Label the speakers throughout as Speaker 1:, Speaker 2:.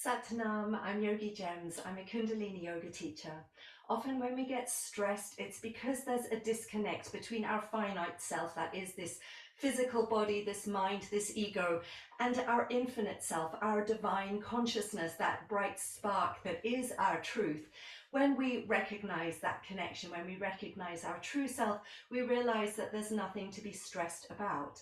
Speaker 1: Satnam, I'm Yogigems. I'm a Kundalini yoga teacher. Often when we get stressed, it's because there's a disconnect between our finite self, that is this physical body, this mind, this ego, and our infinite self, our divine consciousness, that bright spark that is our truth. When we recognize that connection, when we recognize our true self, we realize that there's nothing to be stressed about.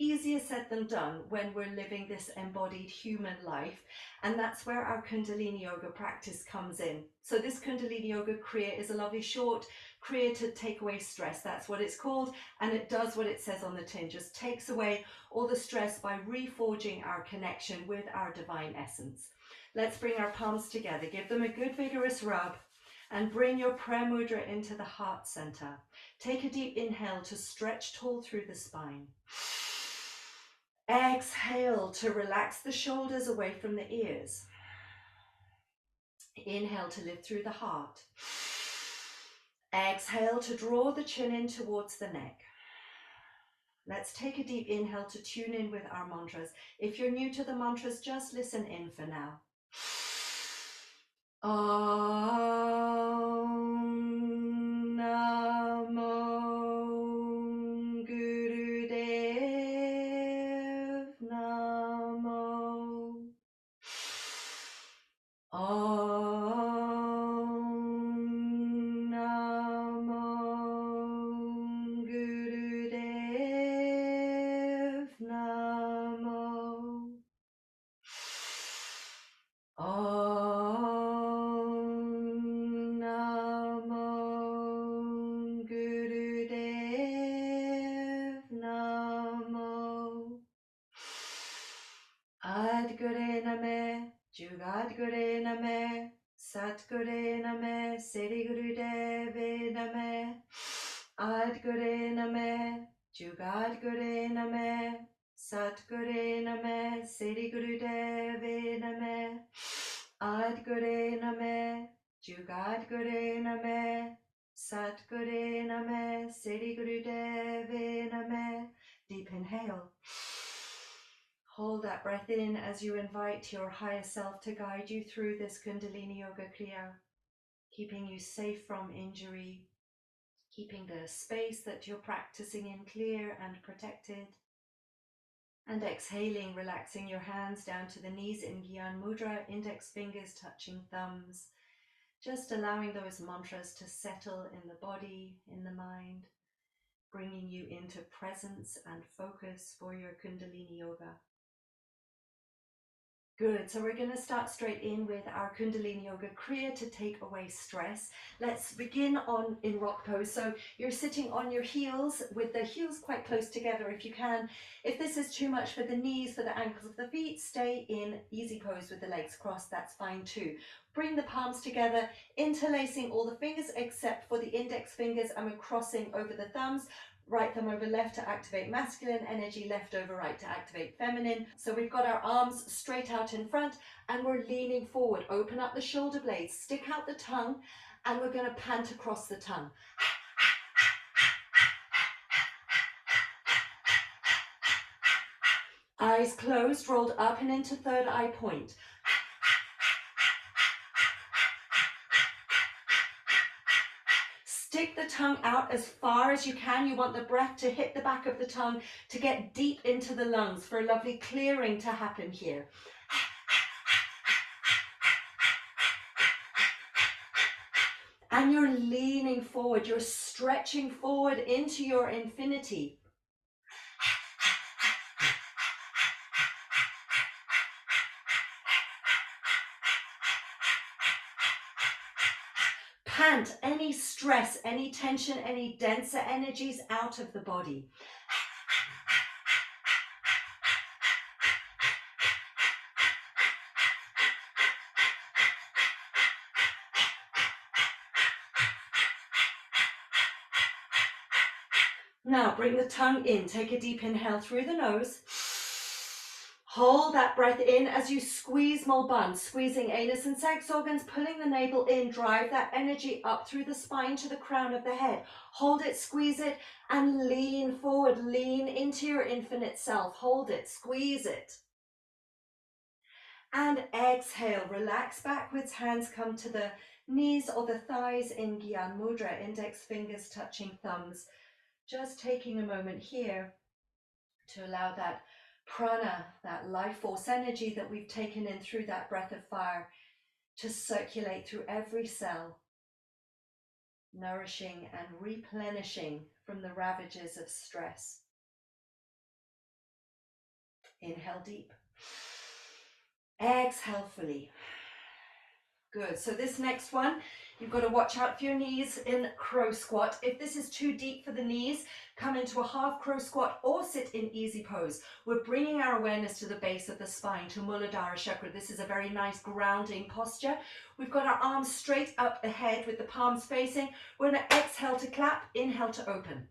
Speaker 1: Easier said than done when we're living this embodied human life, and that's where our Kundalini yoga practice comes in. So this Kundalini yoga kriya is a lovely short kriya to take away stress. That's what it's called, and it does what it says on the tin, just takes away all the stress by reforging our connection with our divine essence. Let's bring our palms together, give them a good vigorous rub, and bring your prayer mudra into the heart center. Take a deep inhale to stretch tall through the spine. Exhale to relax the shoulders away from the ears. Inhale to lift through the heart. Exhale to draw the chin in towards the neck. Let's take a deep inhale to tune in with our mantras. If you're new to the mantras, just listen in for now. Om Namo Gurudev Namo. Om Namo Gurudev Namo. Om Namo Gurudev Namo. Adgure Name, Jugadgure Name, Satgure Name, Sri Gurudeve Name. Adgure Name, Jugadgure Name, Satgure Name, Sri Gurudeve Name. Adgure Name, Jugadgure Name, Satgure Name, Sri Gurudeve Name. Deep inhale. Hold that breath in as you invite your higher self to guide you through this Kundalini Yoga Kriya, keeping you safe from injury, keeping the space that you're practicing in clear and protected. And exhaling, relaxing your hands down to the knees in Gyan Mudra, index fingers touching thumbs, just allowing those mantras to settle in the body, in the mind, bringing you into presence and focus for your Kundalini Yoga. Good, so we're going to start straight in with our Kundalini Yoga Kriya to take away stress. Let's begin in rock pose. So you're sitting on your heels with the heels quite close together if you can. If this is too much for the knees, for the ankles of the feet, stay in easy pose with the legs crossed, that's fine too. Bring the palms together, interlacing all the fingers except for the index fingers, and we're crossing over the thumbs. Right thumb over left to activate masculine energy, left over right to activate feminine. So we've got our arms straight out in front and we're leaning forward. Open up the shoulder blades, stick out the tongue, and we're going to pant across the tongue. Eyes closed, rolled up and into third eye point. Stick the tongue out as far as you can. You want the breath to hit the back of the tongue to get deep into the lungs for a lovely clearing to happen here. And you're leaning forward, you're stretching forward into your infinity. Pant any stress, any tension, any denser energies out of the body. Now bring the tongue in, take a deep inhale through the nose. Hold that breath in as you squeeze Mulband, squeezing anus and sex organs, pulling the navel in, drive that energy up through the spine to the crown of the head. Hold it, squeeze it, and lean forward, lean into your infinite self. Hold it, squeeze it. And exhale, relax backwards, hands come to the knees or the thighs in Gyan Mudra, index fingers touching thumbs. Just taking a moment here to allow that prana, that life force energy that we've taken in through that breath of fire, to circulate through every cell, nourishing and replenishing from the ravages of stress. Inhale deep. Exhale fully. Good. So this next one, you've got to watch out for your knees in crow squat. If this is too deep for the knees, come into a half crow squat or sit in easy pose. We're bringing our awareness to the base of the spine, to Muladhara chakra. This is a very nice grounding posture. We've got our arms straight up the head with the palms facing. We're going to exhale to clap, inhale to open.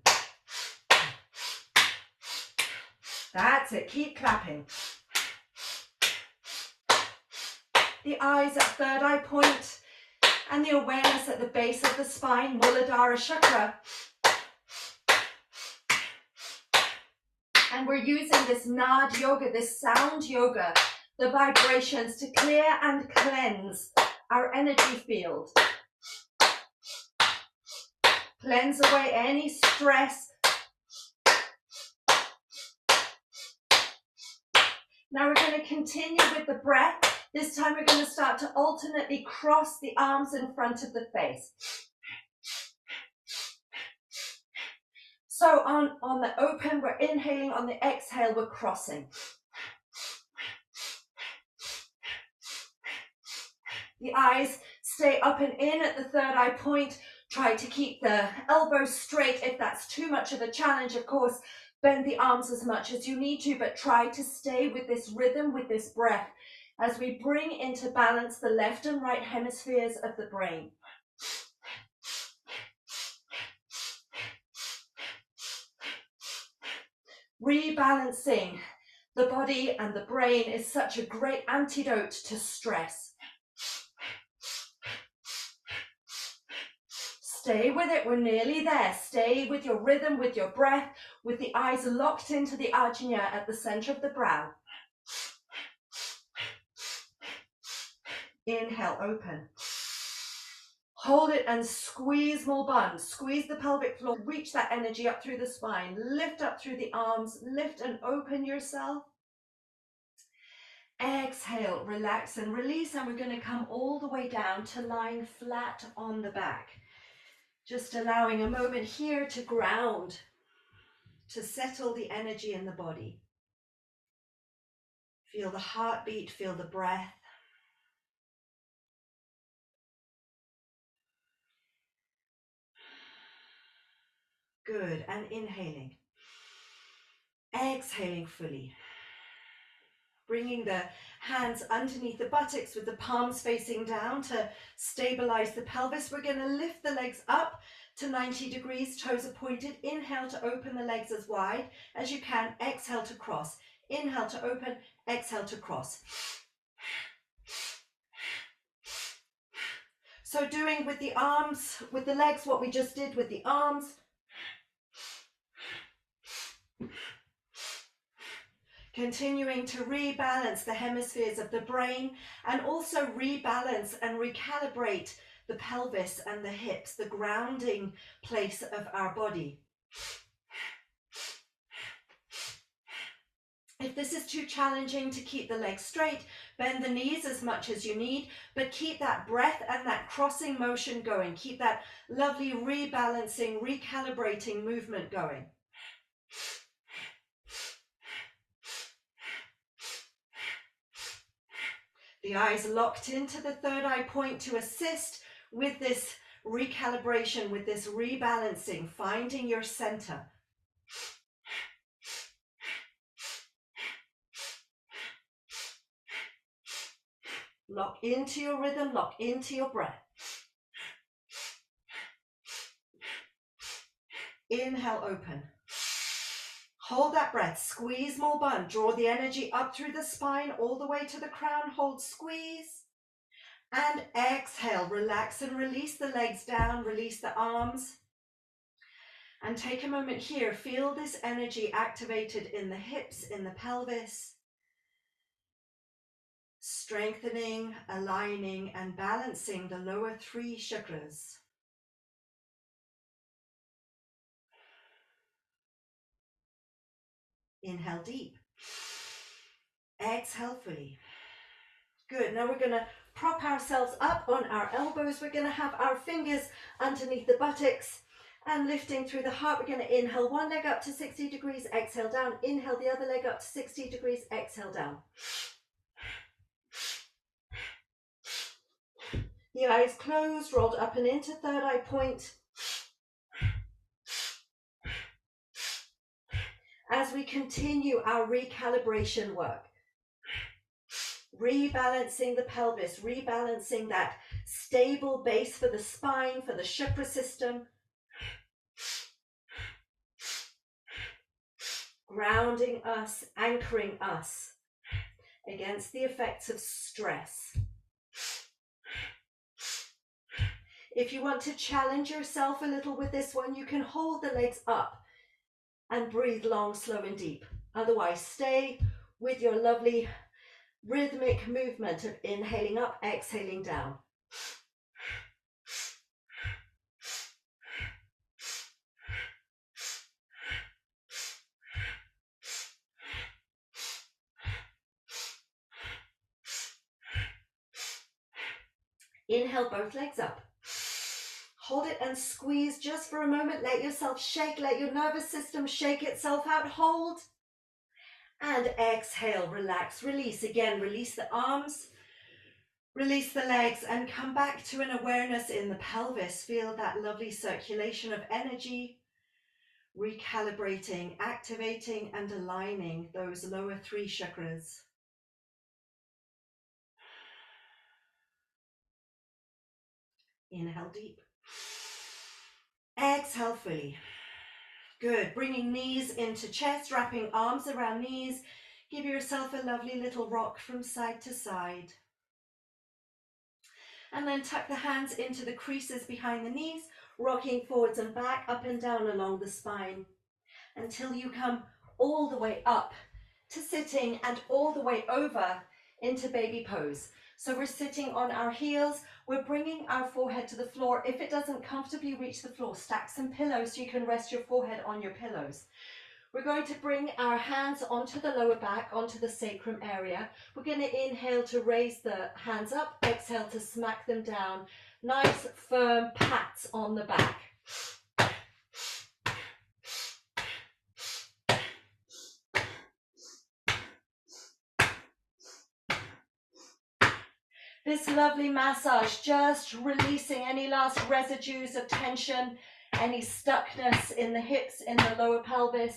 Speaker 1: That's it. Keep clapping. The eyes at third eye point and the awareness at the base of the spine, Muladhara chakra. And we're using this nad yoga, this sound yoga, the vibrations to clear and cleanse our energy field. Cleanse away any stress. Now we're going to continue with the breath. This time we're going to start to alternately cross the arms in front of the face. So on the open, we're inhaling. On the exhale, we're crossing. The eyes stay up and in at the third eye point. Try to keep the elbows straight. If that's too much of a challenge, of course, bend the arms as much as you need to, but try to stay with this rhythm, with this breath, as we bring into balance the left and right hemispheres of the brain. Rebalancing the body and the brain is such a great antidote to stress. Stay with it, we're nearly there. Stay with your rhythm, with your breath, with the eyes locked into the ajna at the center of the brow. Inhale, open. Hold it and squeeze more buns. Squeeze the pelvic floor. Reach that energy up through the spine. Lift up through the arms. Lift and open yourself. Exhale, relax and release. And we're going to come all the way down to lying flat on the back. Just allowing a moment here to ground, to settle the energy in the body. Feel the heartbeat, feel the breath. Good, and inhaling. Exhaling fully. Bringing the hands underneath the buttocks with the palms facing down to stabilize the pelvis. We're going to lift the legs up to 90 degrees, toes are pointed. Inhale to open the legs as wide as you can. Exhale to cross. Inhale to open, exhale to cross. So doing with the arms, with the legs, what we just did with the arms. Continuing to rebalance the hemispheres of the brain and also rebalance and recalibrate the pelvis and the hips, the grounding place of our body. If this is too challenging to keep the legs straight, bend the knees as much as you need, but keep that breath and that crossing motion going. Keep that lovely rebalancing, recalibrating movement going. The eyes locked into the third eye point to assist with this recalibration, with this rebalancing, finding your center. Lock into your rhythm, lock into your breath. Inhale, open. Hold that breath, squeeze more bun, draw the energy up through the spine, all the way to the crown, hold, squeeze. And exhale, relax and release the legs down, release the arms. And take a moment here, feel this energy activated in the hips, in the pelvis. strengthening, aligning, and balancing the lower 3 chakras. Inhale deep. Exhale fully. Good. Now we're going to prop ourselves up on our elbows. We're going to have our fingers underneath the buttocks and lifting through the heart. We're going to inhale one leg up to 60 degrees, exhale down. Inhale the other leg up to 60 degrees, exhale down. The eyes closed, rolled up and into third eye point. As we continue our recalibration work, rebalancing the pelvis, rebalancing that stable base for the spine, for the chakra system, grounding us, anchoring us against the effects of stress. If you want to challenge yourself a little with this one, you can hold the legs up and breathe long, slow and deep. Otherwise, stay with your lovely rhythmic movement of inhaling up, exhaling down. Inhale both legs up. Hold it and squeeze just for a moment. Let yourself shake. Let your nervous system shake itself out. Hold. And exhale, relax, release. Again, release the arms, release the legs, and come back to an awareness in the pelvis. Feel that lovely circulation of energy, recalibrating, activating, and aligning those lower 3 chakras. Inhale deep. Exhale fully. Good. Bringing knees into chest, wrapping arms around knees. Give yourself a lovely little rock from side to side. And then tuck the hands into the creases behind the knees, rocking forwards and back, up and down along the spine, until you come all the way up to sitting and all the way over into baby pose. So we're sitting on our heels, we're bringing our forehead to the floor. If it doesn't comfortably reach the floor, stack some pillows so you can rest your forehead on your pillows. We're going to bring our hands onto the lower back, onto the sacrum area. We're going to inhale to raise the hands up, exhale to smack them down. Nice firm pats on the back. This lovely massage, just releasing any last residues of tension, any stuckness in the hips, in the lower pelvis.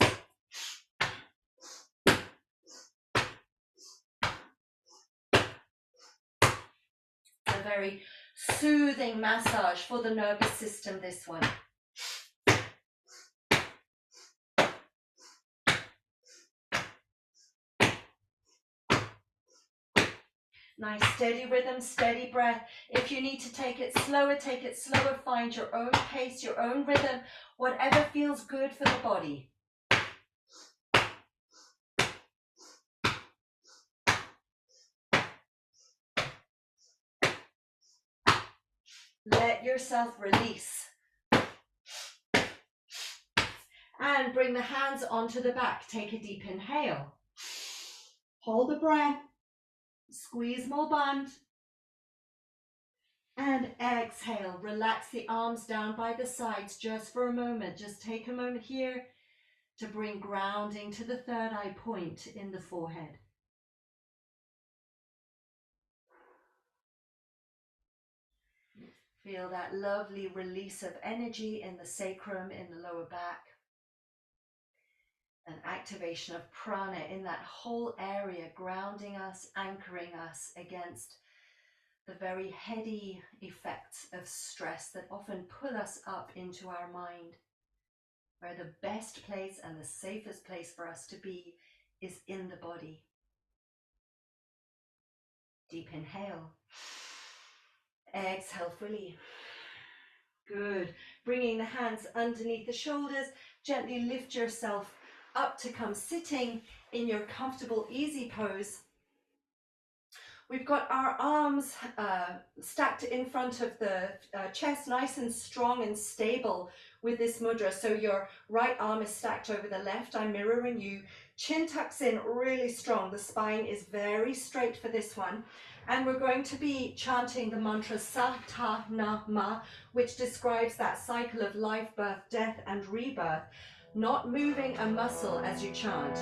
Speaker 1: A very soothing massage for the nervous system, this one. Nice steady rhythm, steady breath. If you need to take it slower, take it slower. Find your own pace, your own rhythm, whatever feels good for the body. Let yourself release. And bring the hands onto the back. Take a deep inhale. Hold the breath. Squeeze more band. And exhale. Relax the arms down by the sides just for a moment. Just take a moment here to bring grounding to the third eye point in the forehead. Feel that lovely release of energy in the sacrum, in the lower back. An activation of prana in that whole area, grounding us, anchoring us against the very heady effects of stress that often pull us up into our mind, where the best place and the safest place for us to be is in the body. Deep inhale. Exhale fully. Good. Bringing the hands underneath the shoulders, gently lift yourself up to come sitting in your comfortable, easy pose. We've got our arms stacked in front of the chest, nice and strong and stable with this mudra. So your right arm is stacked over the left. I'm mirroring you. Chin tucks in really strong. The spine is very straight for this one. And we're going to be chanting the mantra Sa Ta Na Ma, which describes that cycle of life, birth, death, and rebirth, not moving a muscle as you chant.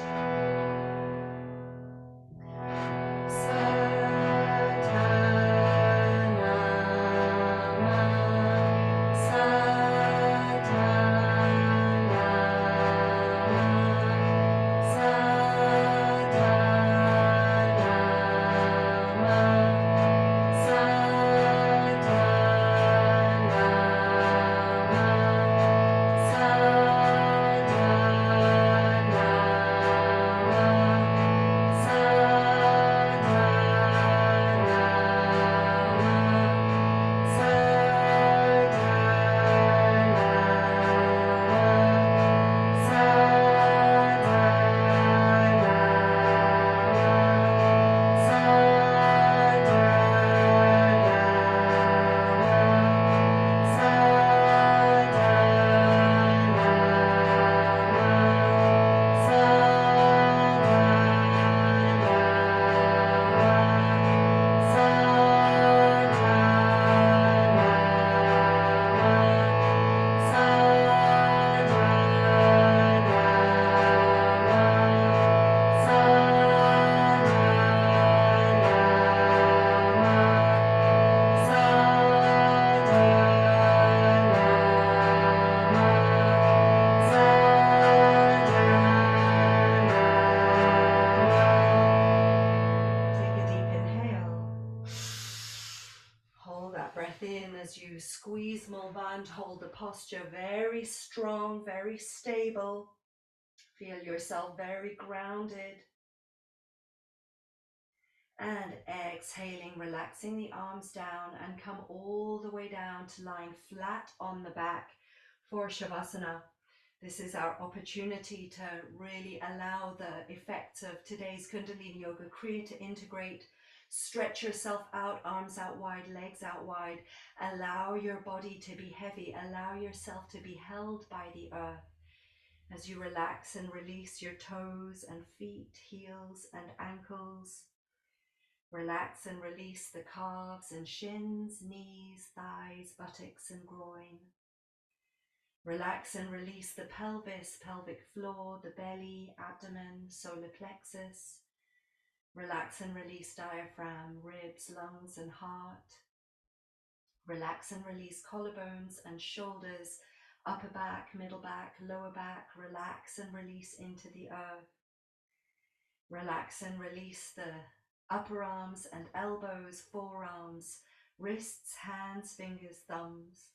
Speaker 1: Squeeze Mulband, hold the posture very strong, very stable. Feel yourself very grounded. And exhaling, relaxing the arms down and come all the way down to lying flat on the back for Shavasana. This is our opportunity to really allow the effects of today's Kundalini Yoga Kriya to integrate. Stretch yourself out, arms out wide, legs out wide. Allow your body to be heavy. Allow yourself to be held by the earth as you relax and release your toes and feet, heels and ankles. Relax and release the calves and shins, knees, thighs, buttocks and groin. Relax and release the pelvis, pelvic floor, the belly, abdomen, solar plexus. Relax and release diaphragm, ribs, lungs and heart. Relax and release collarbones and shoulders, upper back, middle back, lower back. Relax and release into the earth. Relax and release the upper arms and elbows, forearms, wrists, hands, fingers, thumbs.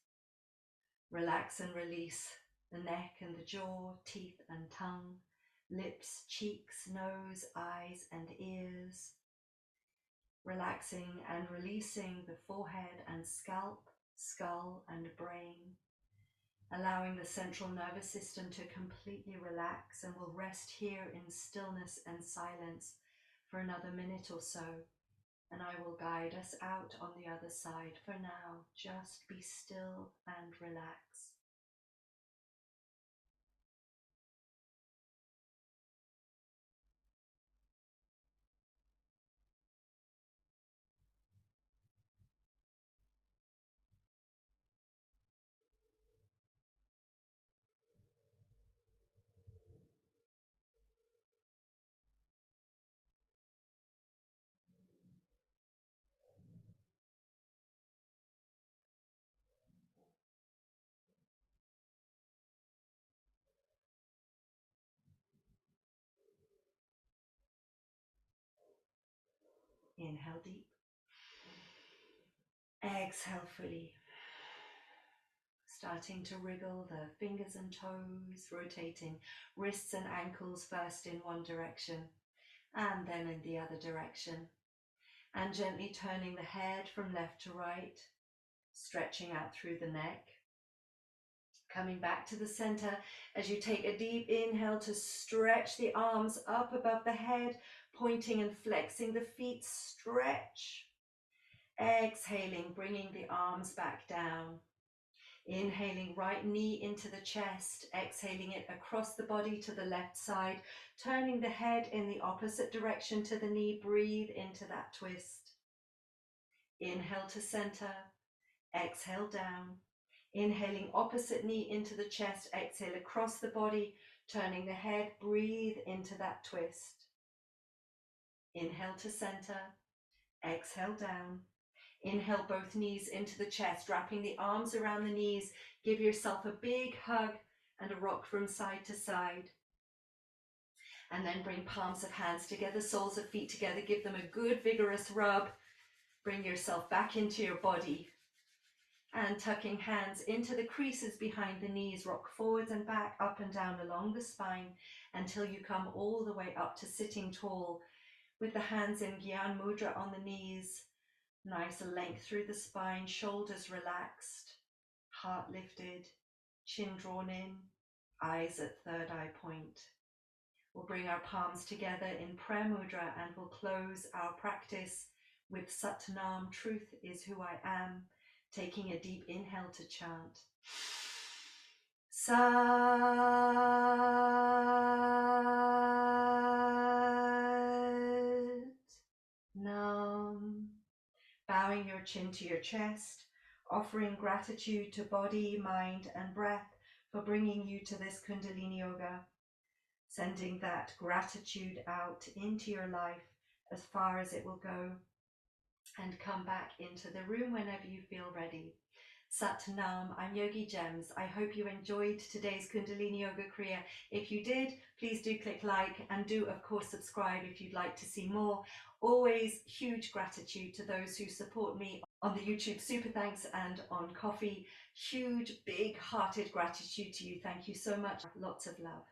Speaker 1: Relax and release the neck and the jaw, teeth and tongue, lips, cheeks, nose, eyes and ears. Relaxing and releasing the forehead and scalp, skull and brain. Allowing the central nervous system to completely relax, and we'll rest here in stillness and silence for another minute or so. And I will guide us out on the other side. For now, just be still and relax. Inhale deep. Exhale fully. Starting to wriggle the fingers and toes, rotating wrists and ankles first in one direction and then in the other direction. And gently turning the head from left to right, stretching out through the neck. Coming back to the center as you take a deep inhale to stretch the arms up above the head, Pointing and flexing the feet, stretch. Exhaling, bringing the arms back down. Inhaling, right knee into the chest, exhaling it across the body to the left side, turning the head in the opposite direction to the knee. Breathe into that twist. Inhale to center, exhale down. Inhaling, opposite knee into the chest, exhale across the body, turning the head. Breathe into that twist. Inhale to center, exhale down. Inhale, both knees into the chest, wrapping the arms around the knees. Give yourself a big hug and a rock from side to side. And then bring palms of hands together, soles of feet together. Give them a good vigorous rub. Bring yourself back into your body. And tucking hands into the creases behind the knees, rock forwards and back, up and down along the spine until you come all the way up to sitting tall with the hands in Gyan Mudra on the knees. Nice length through the spine, shoulders relaxed, heart lifted, chin drawn in, eyes at third eye point. We'll bring our palms together in prayer mudra and we'll close our practice with Sat Nam, truth is who I am, taking a deep inhale to chant. Sat Nam. Bowing your chin to your chest, offering gratitude to body, mind, and breath for bringing you to this Kundalini Yoga. Sending that gratitude out into your life as far as it will go, and come back into the room whenever you feel ready. Sat Nam, I'm Yogigems. I hope you enjoyed today's Kundalini Yoga Kriya. If you did, please do click like and do of course subscribe if you'd like to see more. Always huge gratitude to those who support me on the YouTube Super Thanks and on Coffee. Huge, big hearted gratitude to you. Thank you so much. Lots of love.